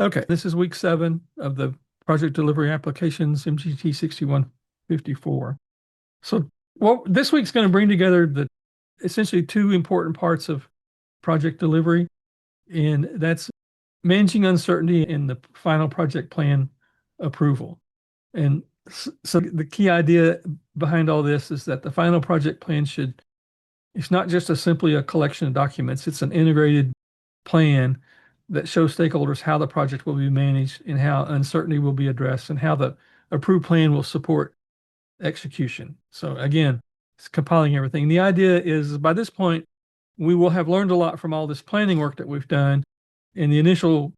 Okay, this is week 7 of the Project Delivery Applications, MGT 6154. So, this week's going to bring together the essentially two important parts of project delivery, and that's managing uncertainty in the final project plan approval. And so the key idea behind all this is that the final project plan it's not just simply a collection of documents, it's an integrated plan that shows stakeholders how the project will be managed and how uncertainty will be addressed and how the approved plan will support execution. So again, it's compiling everything. The idea is by this point, we will have learned a lot from all this planning work that we've done and the initial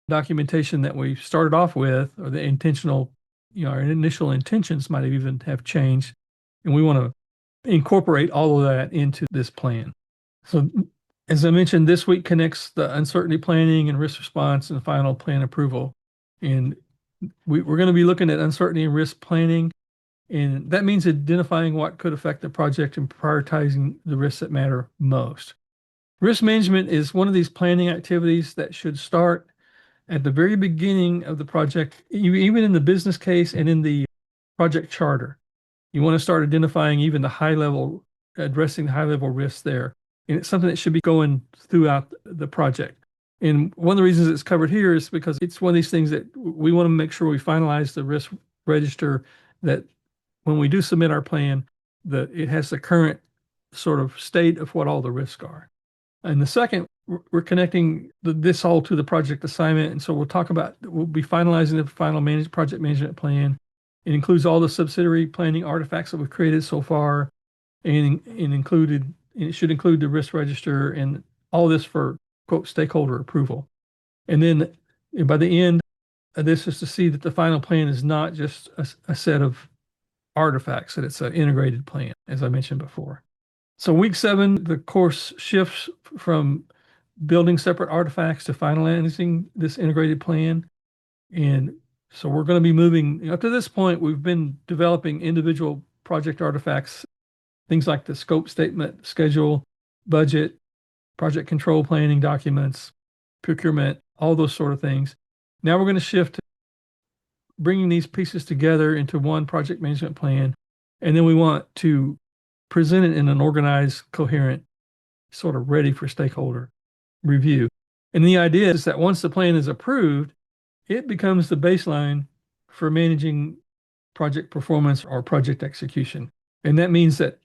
documentation that we started off with, or the intentional, our initial intentions might even have changed. And we want to incorporate all of that into this plan. So as I mentioned, this week connects the uncertainty planning and risk response and final plan approval. And we're going to be looking at uncertainty and risk planning. And that means identifying what could affect the project and prioritizing the risks that matter most. Risk management is one of these planning activities that should start at the very beginning of the project, even in the business case and in the project charter. You want to start identifying even addressing the high level risks there. And it's something that should be going throughout the project. And one of the reasons it's covered here is because it's one of these things that we want to make sure we finalize the risk register, that when we do submit our plan, that it has the current sort of state of what all the risks are. And the second, we're connecting this all to the project assignment. And so we'll be finalizing the final project management plan. It includes all the subsidiary planning artifacts that we've created so far, and it should include the risk register and all this for, quote, stakeholder approval. And then by the end, this is to see that the final plan is not just a set of artifacts, that it's an integrated plan, as I mentioned before. So week 7, the course shifts from building separate artifacts to finalizing this integrated plan. And so we're going to be moving, up to this point, we've been developing individual project artifacts, things like the scope statement, schedule, budget, project control planning documents, procurement, all those sort of things. Now we're going to shift to bringing these pieces together into one project management plan. And then we want to present it in an organized, coherent, sort of ready for stakeholder review. And the idea is that once the plan is approved, it becomes the baseline for managing project performance or project execution. And that means that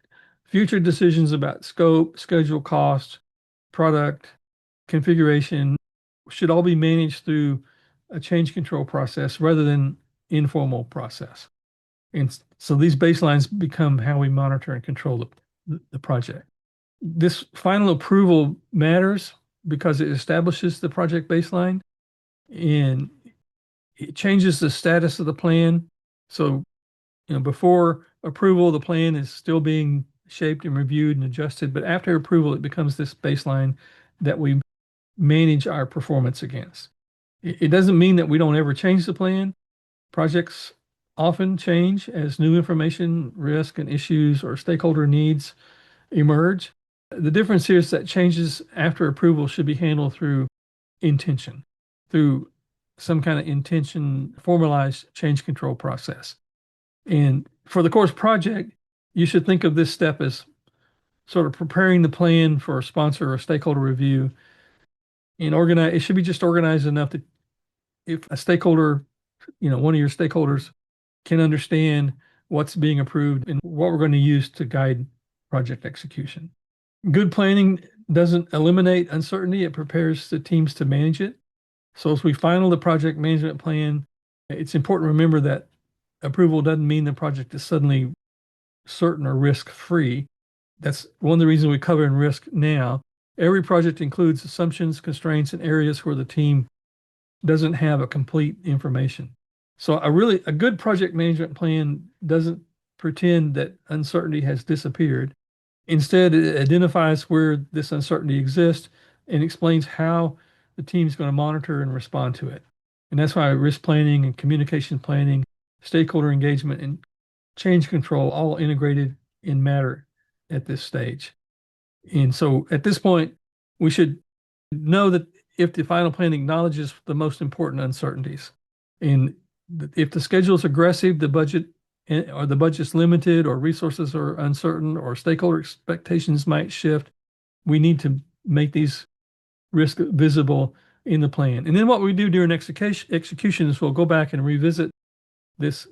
future decisions about scope, schedule, cost, product, configuration should all be managed through a change control process rather than informal process. And so these baselines become how we monitor and control the project. This final approval matters because it establishes the project baseline and it changes the status of the plan. So, before approval, the plan is still being shaped and reviewed and adjusted, but after approval, it becomes this baseline that we manage our performance against. It doesn't mean that we don't ever change the plan. Projects often change as new information, risk, and issues or stakeholder needs emerge. The difference here is that changes after approval should be handled through intention, through some kind of formalized change control process. And for the course project, you should think of this step as sort of preparing the plan for a sponsor or stakeholder review. And it should be just organized enough that if a stakeholder, one of your stakeholders can understand what's being approved and what we're going to use to guide project execution. Good planning doesn't eliminate uncertainty, it prepares the teams to manage it. So as we final the project management plan, it's important to remember that approval doesn't mean the project is suddenly certain or risk-free. That's one of the reasons we cover in risk now. Every project includes assumptions, constraints, and areas where the team doesn't have a complete information. So a good project management plan doesn't pretend that uncertainty has disappeared. Instead, it identifies where this uncertainty exists and explains how the team's going to monitor and respond to it. And that's why risk planning and communication planning, stakeholder engagement, and change control all integrated in matter at this stage. And so at this point, we should know that if the final plan acknowledges the most important uncertainties. And if the schedule is aggressive, the budget or the budget's limited, or resources are uncertain, or stakeholder expectations might shift, we need to make these risks visible in the plan. And then what we do during execution is we'll go back and revisit this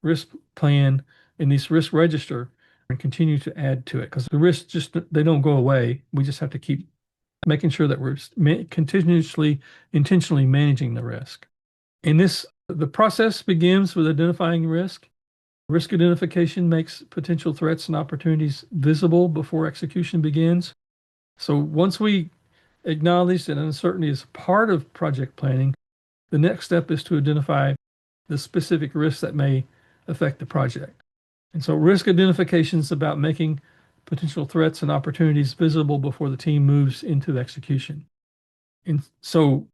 risk plan in this risk register and continue to add to it, because the risks just, they don't go away. We just have to keep making sure that we're continuously, intentionally managing the risk. In this, the process begins with identifying risk. Risk identification makes potential threats and opportunities visible before execution begins. So once we acknowledge that uncertainty is part of project planning, the next step is to identify the specific risks that may affect the project. And so risk identification is about making potential threats and opportunities visible before the team moves into execution. And so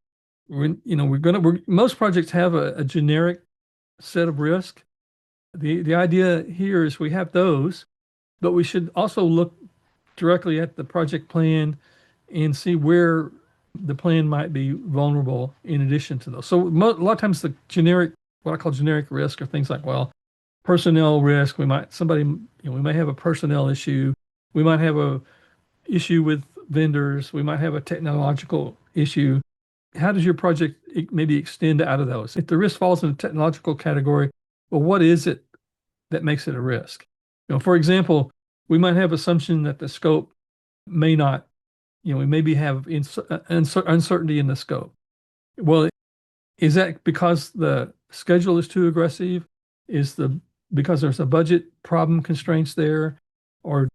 most projects have a generic set of risk. The idea here is we have those, but we should also look directly at the project plan and see where the plan might be vulnerable in addition to those. So a lot of times the generic, what I call generic risk, are things like, well, personnel risk. We may have a personnel issue. We might have a issue with vendors. We might have a technological issue. How does your project maybe extend out of those? If the risk falls in the technological category, well, what is it that makes it a risk? For example, we might have assumption that the scope may not, we maybe have uncertainty in the scope. Well, is that because the schedule is too aggressive? Because there's a budget problem constraints there? Or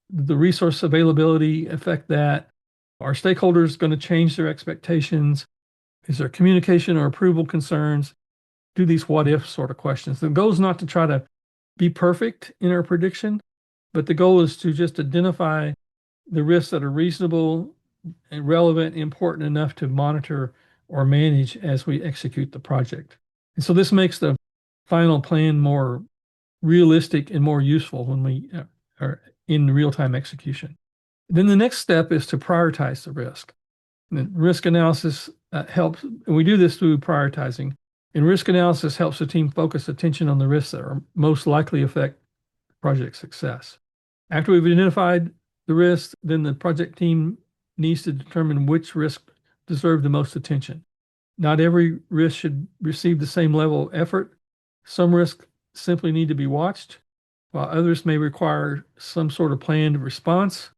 the resource availability affect that? Are stakeholders going to change their expectations? Is there communication or approval concerns? Do these what if sort of questions. The goal is not to try to be perfect in our prediction, but the goal is to just identify the risks that are reasonable and relevant, important enough to monitor or manage as we execute the project. And so this makes the final plan more realistic and more useful when we are in real-time execution. Then the next step is to prioritize the risk. And risk analysis helps, and we do this through prioritizing. And risk analysis helps the team focus attention on the risks that are most likely to affect project success. After we've identified the risks, then the project team needs to determine which risks deserve the most attention. Not every risk should receive the same level of effort. Some risks simply need to be watched, while others may require some sort of planned response,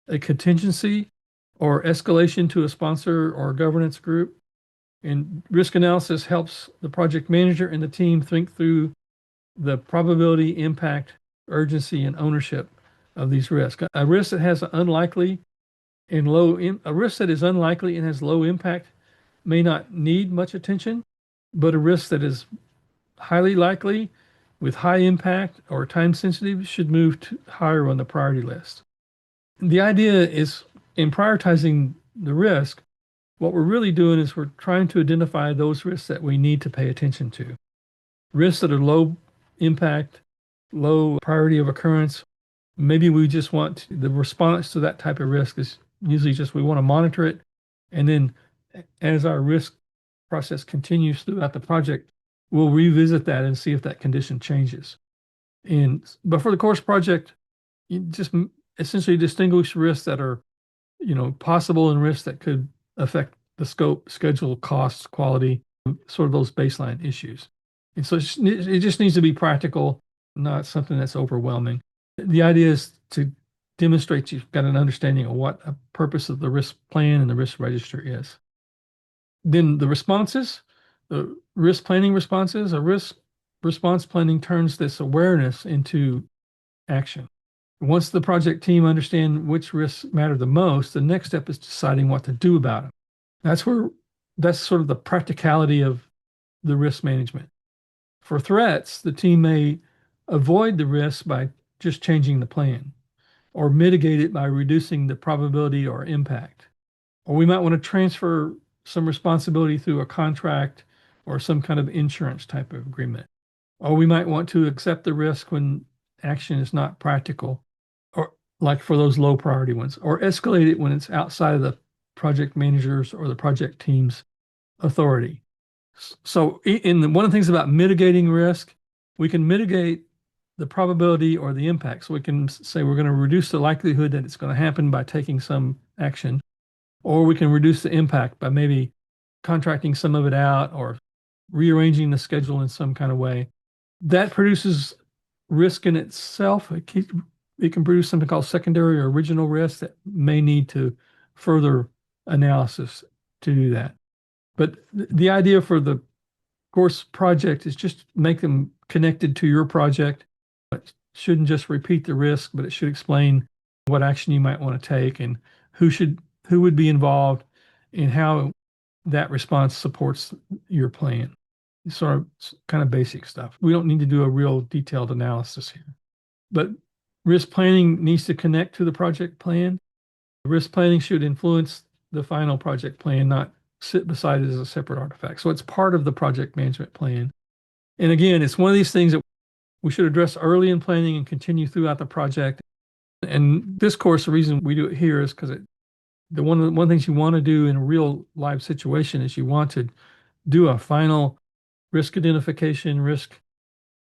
a contingency, or escalation to a sponsor or governance group. And risk analysis helps the project manager and the team think through the probability, impact, urgency, and ownership of these risks. A risk that is unlikely and has low impact may not need much attention, but a risk that is highly likely with high impact or time sensitive should move higher on the priority list. The idea is, in prioritizing the risk, what we're really doing is we're trying to identify those risks that we need to pay attention to. Risks that are low impact, low priority of occurrence. Maybe we just want the response to that type of risk is usually just we want to monitor it. And then as our risk process continues throughout the project, we'll revisit that and see if that condition changes. But for the course project, you just essentially distinguish risks that are, possible and risks that could affect the scope, schedule, costs, quality, sort of those baseline issues. And so it just needs to be practical, not something that's overwhelming. The idea is to demonstrate you've got an understanding of what a purpose of the risk plan and the risk register is. Then the responses, the risk planning responses, a risk response planning turns this awareness into action. Once the project team understand which risks matter the most, the next step is deciding what to do about them. That's sort of the practicality of the risk management. For threats, the team may avoid the risk by just changing the plan, or mitigate it by reducing the probability or impact. Or we might want to transfer some responsibility through a contract or some kind of insurance type of agreement. Or we might want to accept the risk when action is not practical, or like for those low priority ones, or escalate it when it's outside of the project managers or the project team's authority. So one of the things about mitigating risk, we can mitigate the probability or the impact. So we can say we're going to reduce the likelihood that it's going to happen by taking some action, or we can reduce the impact by maybe contracting some of it out or rearranging the schedule in some kind of way. That produces risk in itself. It can produce something called secondary or original risk that may need to further analysis to do that. But the idea for the course project is just make them connected to your project. It shouldn't just repeat the risk, but it should explain what action you might want to take and who would be involved and how that response supports your plan. Sort of kind of basic stuff. We don't need to do a real detailed analysis here. But risk planning needs to connect to the project plan. Risk planning should influence the final project plan, not sit beside it as a separate artifact. So it's part of the project management plan. And again, it's one of these things that we should address early in planning and continue throughout the project. And this course, the reason we do it here is because one of the things you want to do in a real live situation is you want to do a final risk identification, risk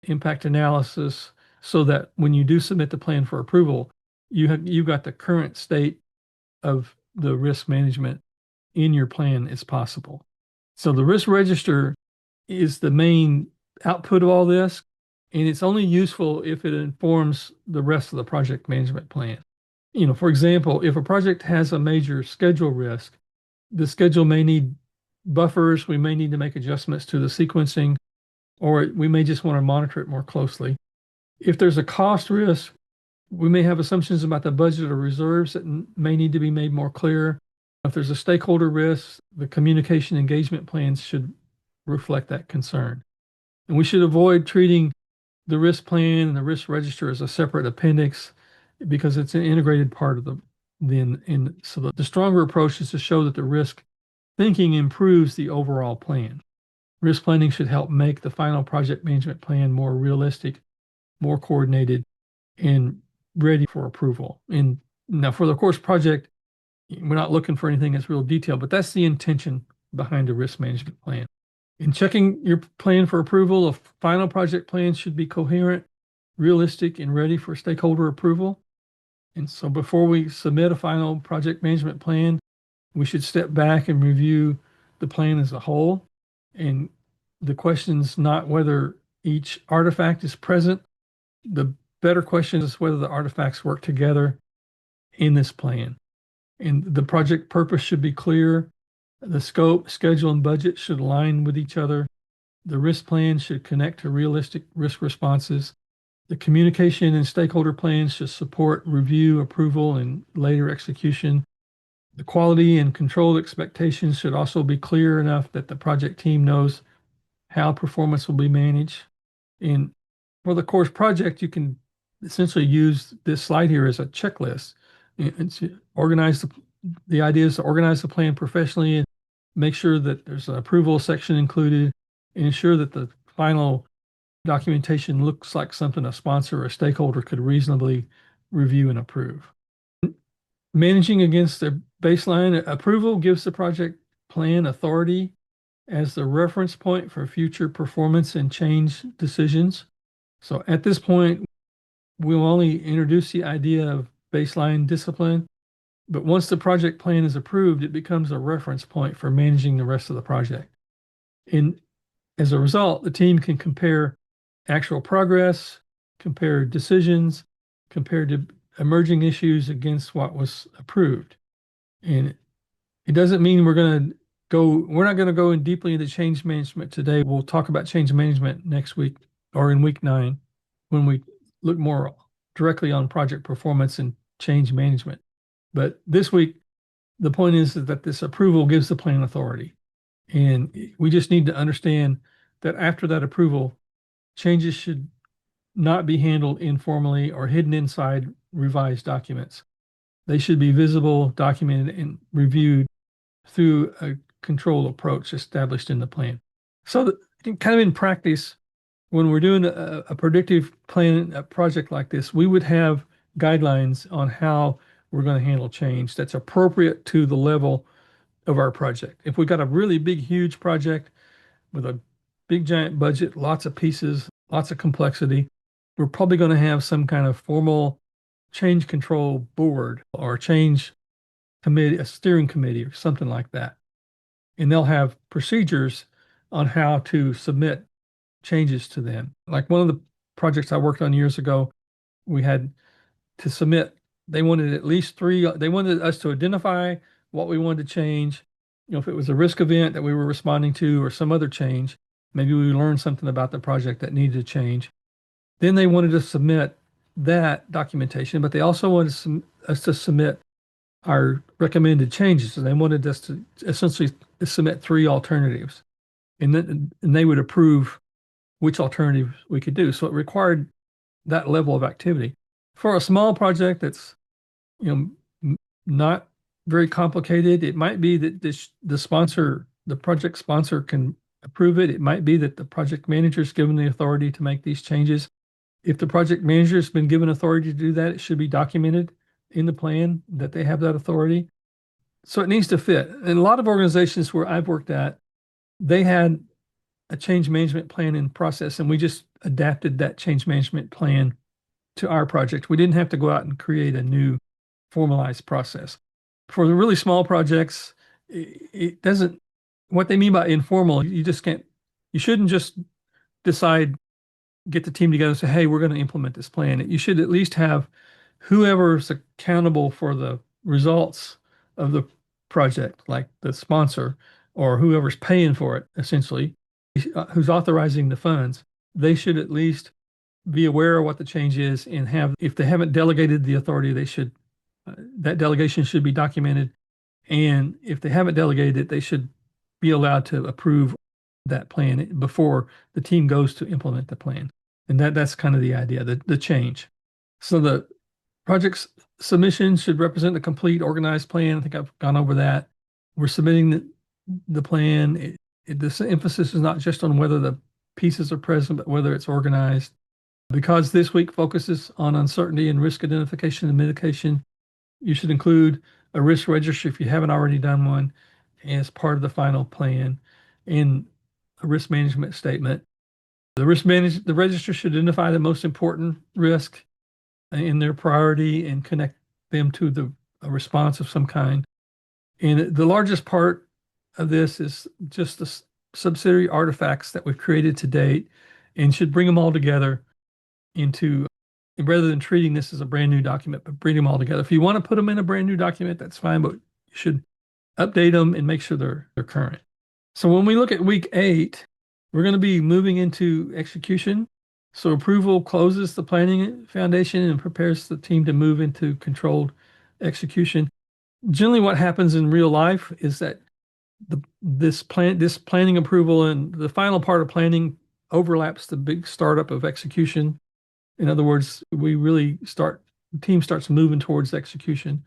impact analysis, so that when you do submit the plan for approval, you've got the current state of the risk management in your plan as possible. So the risk register is the main output of all this, and it's only useful if it informs the rest of the project management plan. For example, if a project has a major schedule risk, the schedule may need buffers, we may need to make adjustments to the sequencing, or we may just want to monitor it more closely. If there's a cost risk, we may have assumptions about the budget or reserves that may need to be made more clear. If there's a stakeholder risk, the communication engagement plans should reflect that concern. And we should avoid treating the risk plan and the risk register as a separate appendix because it's an integrated part of so the stronger approach is to show that the risk thinking improves the overall plan. Risk planning should help make the final project management plan more realistic, more coordinated, and ready for approval. And now for the course project, we're not looking for anything that's real detailed, but that's the intention behind a risk management plan. In checking your plan for approval, a final project plan should be coherent, realistic, and ready for stakeholder approval. And so before we submit a final project management plan, we should step back and review the plan as a whole. And the question's not whether each artifact is present. The better question is whether the artifacts work together in this plan. And the project purpose should be clear. The scope, schedule, and budget should align with each other. The risk plan should connect to realistic risk responses. The communication and stakeholder plans should support review, approval, and later execution. The quality and control expectations should also be clear enough that the project team knows how performance will be managed. And for the course project, you can essentially use this slide here as a checklist. And to organize the idea is to organize the plan professionally and make sure that there's an approval section included and ensure that the final documentation looks like something a sponsor or a stakeholder could reasonably review and approve. Managing against the baseline approval gives the project plan authority as the reference point for future performance and change decisions. So at this point, we'll only introduce the idea of baseline discipline, but once the project plan is approved, it becomes a reference point for managing the rest of the project. And as a result, the team can compare actual progress, compare decisions, compare to emerging issues against what was approved. And it doesn't mean we're not going to go in deeply into change management today. We'll talk about change management next week or in week 9 when we look more directly on project performance and change management. But this week, the point is that this approval gives the plan authority. And we just need to understand that after that approval, changes should not be handled informally or hidden inside revised documents. They should be visible, documented, and reviewed through a control approach established in the plan. So kind of in practice, when we're doing a predictive plan, a project like this, we would have guidelines on how we're going to handle change that's appropriate to the level of our project. If we've got a really big, huge project with a big, giant budget, lots of pieces, lots of complexity, we're probably going to have some kind of formal change control board or change committee, a steering committee or something like that. And they'll have procedures on how to submit changes to them. Like one of the projects I worked on years ago, we had to submit, they wanted at least three, they wanted us to identify what we wanted to change. You know, if it was a risk event that we were responding to or some other change, maybe we learned something about the project that needed to change. Then they wanted to submit that documentation, but they also wanted us to submit our recommended changes. So they wanted us to essentially submit three alternatives, and then and they would approve which alternatives we could do. So it required that level of activity. For a small project that's, you know, not very complicated, it might be that the sponsor, the project sponsor can approve it. It might be that the project manager is given the authority to make these changes. If the project manager has been given authority to do that, it should be documented in the plan that they have that authority. So it needs to fit. And a lot of organizations where I've worked at, they had a change management plan in process, and we just adapted that change management plan to our project. We didn't have to go out and create a new formalized process. For the really small projects, it doesn't, what they mean by informal, you just can't, you shouldn't just decide, get the team together and say, hey, we're going to implement this plan. You should at least have whoever's accountable for the results of the project, like the sponsor or whoever's paying for it, essentially, who's authorizing the funds. They should at least be aware of what the change is and have, if they haven't delegated the authority, they should, that delegation should be documented. And if they haven't delegated it, they should be allowed to approve that plan before the team goes to implement the plan. And that's kind of the idea, the change. So the project's submission should represent a complete organized plan. I think I've gone over that. We're submitting the plan. This emphasis is not just on whether the pieces are present, but whether it's organized. Because this week focuses on uncertainty and risk identification and mitigation, you should include a risk register if you haven't already done one as part of the final plan, and a risk management statement. The register should identify the most important risk in their priority and connect them to a response of some kind. And the largest part of this is just the subsidiary artifacts that we've created to date, and should bring them all together into, rather than treating this as a brand new document, but bring them all together. If you want to put them in a brand new document, that's fine, but you should update them and make sure they're current. So when we look at week 8, we're going to be moving into execution. So approval closes the planning foundation and prepares the team to move into controlled execution. Generally, what happens in real life is that this planning approval and the final part of planning overlaps the big startup of execution. In other words, the team starts moving towards execution.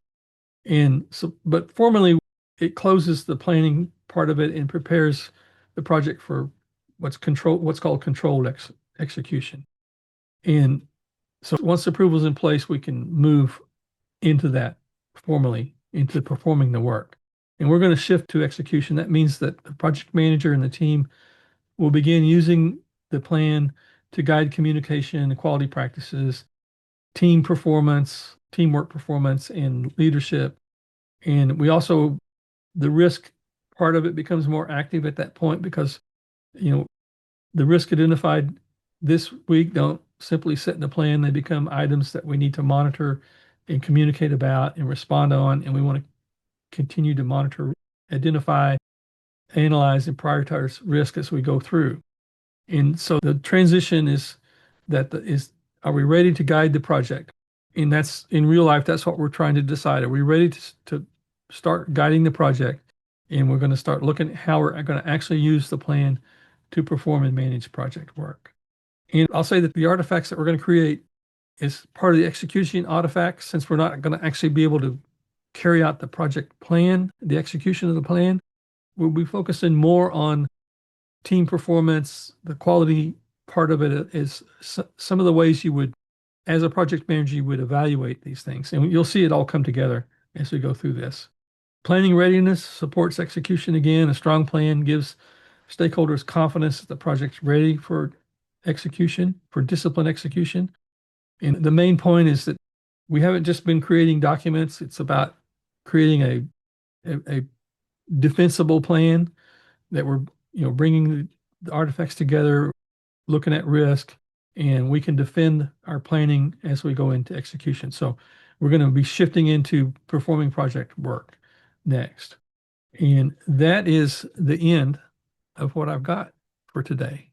And so, but formally, it closes the planning part of it and prepares the project for what's called controlled execution. And so once the approval is in place, we can move into that formally, into performing the work. And we're going to shift to execution. That means that the project manager and the team will begin using the plan to guide communication and quality practices, team performance, teamwork performance, and leadership. And the risk part of it becomes more active at that point, because, the risk identified this week don't simply sit in the plan. They become items that we need to monitor and communicate about and respond on. And we want to continue to monitor, identify, analyze, and prioritize risk as we go through. And so the transition is are we ready to guide the project? And that's, in real life, that's what we're trying to decide. Are we ready to start guiding the project? And we're going to start looking at how we're going to actually use the plan to perform and manage project work. And I'll say that the artifacts that we're going to create is part of the execution artifacts, since we're not going to actually be able to carry out the project plan, the execution of the plan. We'll be focusing more on team performance. The quality part of it is some of the ways you would, as a project manager, you would evaluate these things. And you'll see it all come together as we go through this. Planning readiness supports execution again. A strong plan gives stakeholders confidence that the project's ready for execution, for disciplined execution. And the main point is that we haven't just been creating documents. It's about creating a defensible plan that we're, bringing the artifacts together, looking at risk, and we can defend our planning as we go into execution. So we're going to be shifting into performing project work next. And that is the end of what I've got for today.